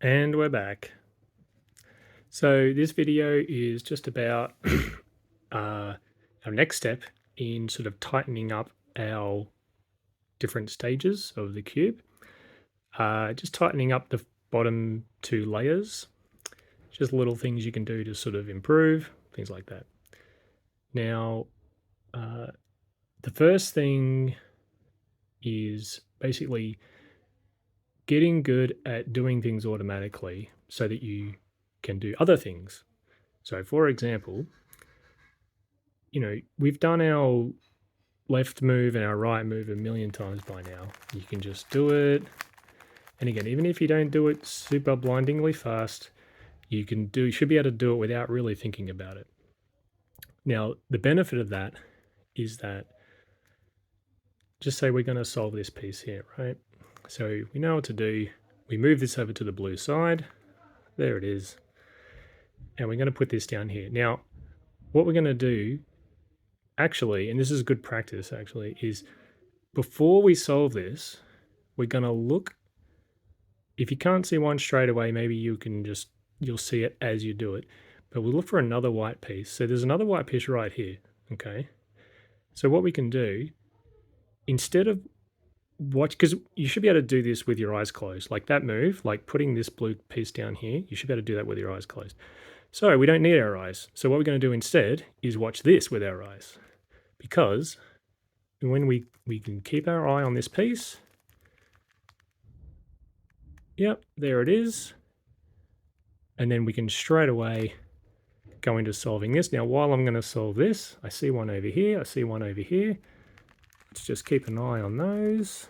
And we're back. So this video is just about our next step in sort of tightening up our different stages of the cube. Just tightening up the bottom two layers. Just little things you can do to sort of improve, things like that. Now, the first thing is basically getting good at doing things automatically so that you can do other things. So for example, we've done our left move and our right move a million times by now. You can just do it. And again, even if you don't do it super blindingly fast, you should be able to do it without really thinking about it. Now, the benefit of that is that, just say we're going to solve this piece here, right? So we know what to do. We move this over to the blue side. There it is. And we're going to put this down here. Now, what we're going to do, actually, and this is good practice actually, is before we solve this, we're going to look. If you can't see one straight away, maybe you'll see it as you do it. But we'll look for another white piece. So there's another white piece right here, okay? So what we can do, instead of because you should be able to do this with your eyes closed, like that move, like putting this blue piece down here, you should be able to do that with your eyes closed. So we don't need our eyes. So what we're going to do instead is watch this with our eyes, because when we can keep our eye on this piece. Yep, there it is. And then we can straight away go into solving this. Now, while I'm going to solve this, I see one over here, I see one over here. Let's just keep an eye on those.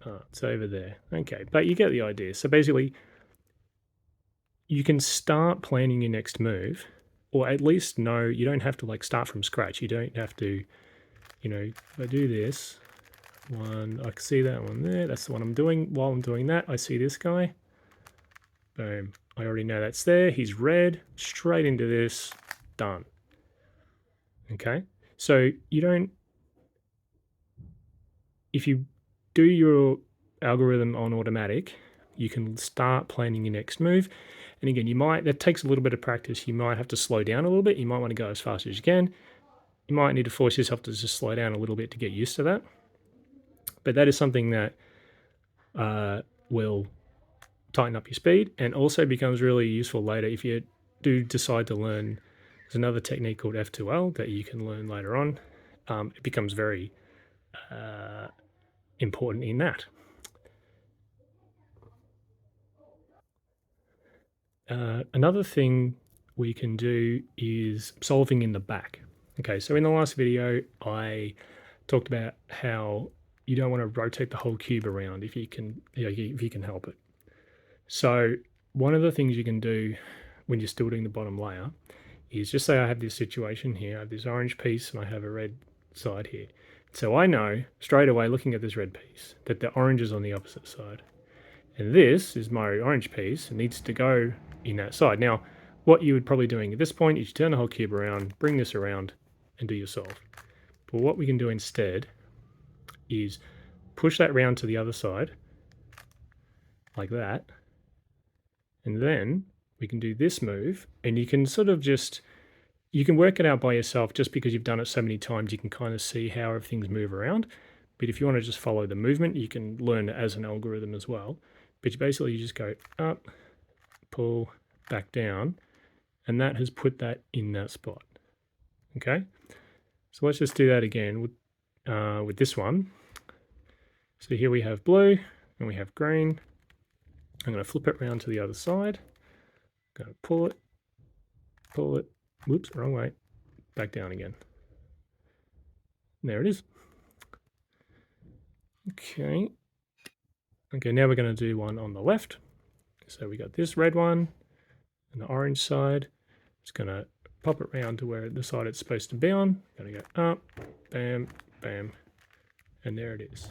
Oh, it's over there. Okay, but you get the idea. So basically, you can start planning your next move, or at least know you don't have to like start from scratch. You don't have to, if I do this, one, I can see that one there. That's the one I'm doing. While I'm doing that, I see this guy. Boom. I already know that's there. He's red. Straight into this. Done. Okay. So if you do your algorithm on automatic, you can start planning your next move. And again, that takes a little bit of practice. You might have to slow down a little bit. You might want to go as fast as you can. You might need to force yourself to just slow down a little bit to get used to that. But that is something that will tighten up your speed and also becomes really useful later if you do decide to learn. There's another technique called F2L that you can learn later on. It becomes very important in that. Another thing we can do is solving in the back. Okay, so in the last video, I talked about how you don't want to rotate the whole cube around if you can help it. So one of the things you can do when you're still doing the bottom layer is, just say I have this situation here. I have this orange piece and I have a red side here. So I know straight away, looking at this red piece, that the orange is on the opposite side. And this is my orange piece. It needs to go in that side. Now, what you would probably doing at this point is you turn the whole cube around, bring this around, and do your solve. But what we can do instead is push that round to the other side, like that. And then we can do this move, and you can sort of you can work it out by yourself. Just because you've done it so many times, you can kind of see how everything's move around. But if you want to just follow the movement, you can learn it as an algorithm as well. But you just go up, pull, back down, and that has put that in that spot. Okay, so let's just do that again with this one. So here we have blue and we have green. I'm going to flip it around to the other side. I'm going to pull it, whoops, wrong way, back down again. There it is. Okay, now we're going to do one on the left. So we got this red one and the orange side. It's going to pop it around to where the side it's supposed to be on. Going to go up, bam, bam, and there it is.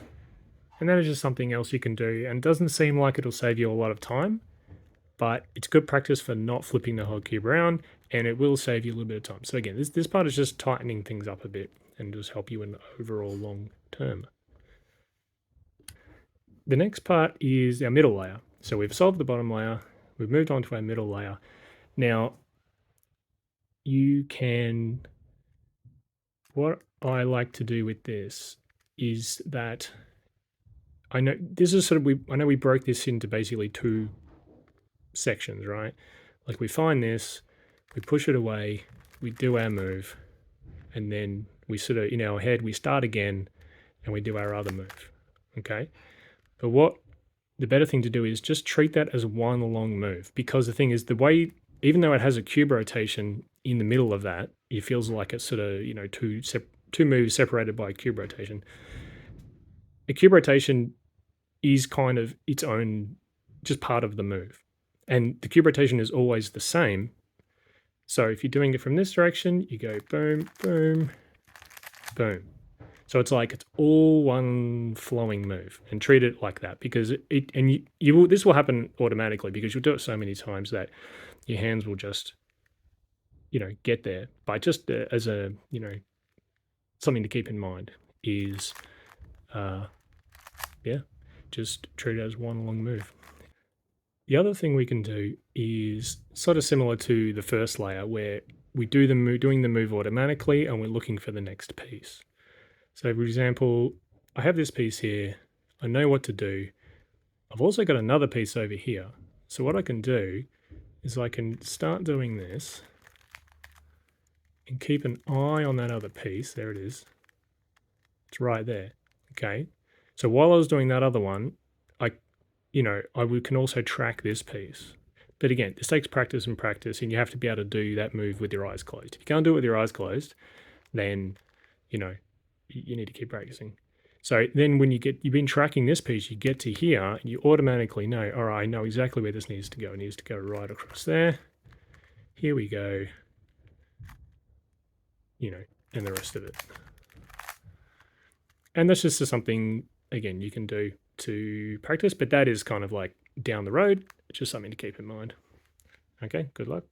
And that is just something else you can do, and it doesn't seem like it'll save you a lot of time, but it's good practice for not flipping the whole cube around, and it will save you a little bit of time. So again, this part is just tightening things up a bit and just help you in the overall long term. The next part is our middle layer. So we've solved the bottom layer, we've moved on to our middle layer. Now, you can, what I like to do with this is that I know this is sort of, I know we broke this into basically two sections, right? Like we find this, we push it away, we do our move, and then we sort of, in our head, we start again and we do our other move, okay? But what the better thing to do is just treat that as one long move, because the thing is, the way, even though it has a cube rotation in the middle of that, it feels like it's sort of, you know, two moves separated by a cube rotation. A cube rotation is kind of its own, just part of the move. And the cube rotation is always the same. So if you're doing it from this direction, you go boom, boom, boom. So it's like it's all one flowing move, and treat it like that, because you will, this will happen automatically because you'll do it so many times that your hands will just, you know, get there. But just as a, you know, something to keep in mind is, yeah, just treat it as one long move. The other thing we can do is sort of similar to the first layer, where we do the move, doing the move automatically, and we're looking for the next piece. So for example, I have this piece here, I know what to do. I've also got another piece over here. So what I can do is I can start doing this and keep an eye on that other piece. There it is. It's right there, okay? So while I was doing that other one, I can also track this piece. But again, this takes practice and practice, and you have to be able to do that move with your eyes closed. If you can't do it with your eyes closed, then, you know, you need to keep practicing. So then when you've been tracking this piece, you get to here, and you automatically know, all right, I know exactly where this needs to go. It needs to go right across there. Here we go. You know, and the rest of it. And that's just something, again, you can do to practice, but that is kind of like down the road. It's just something to keep in mind. Okay, good luck.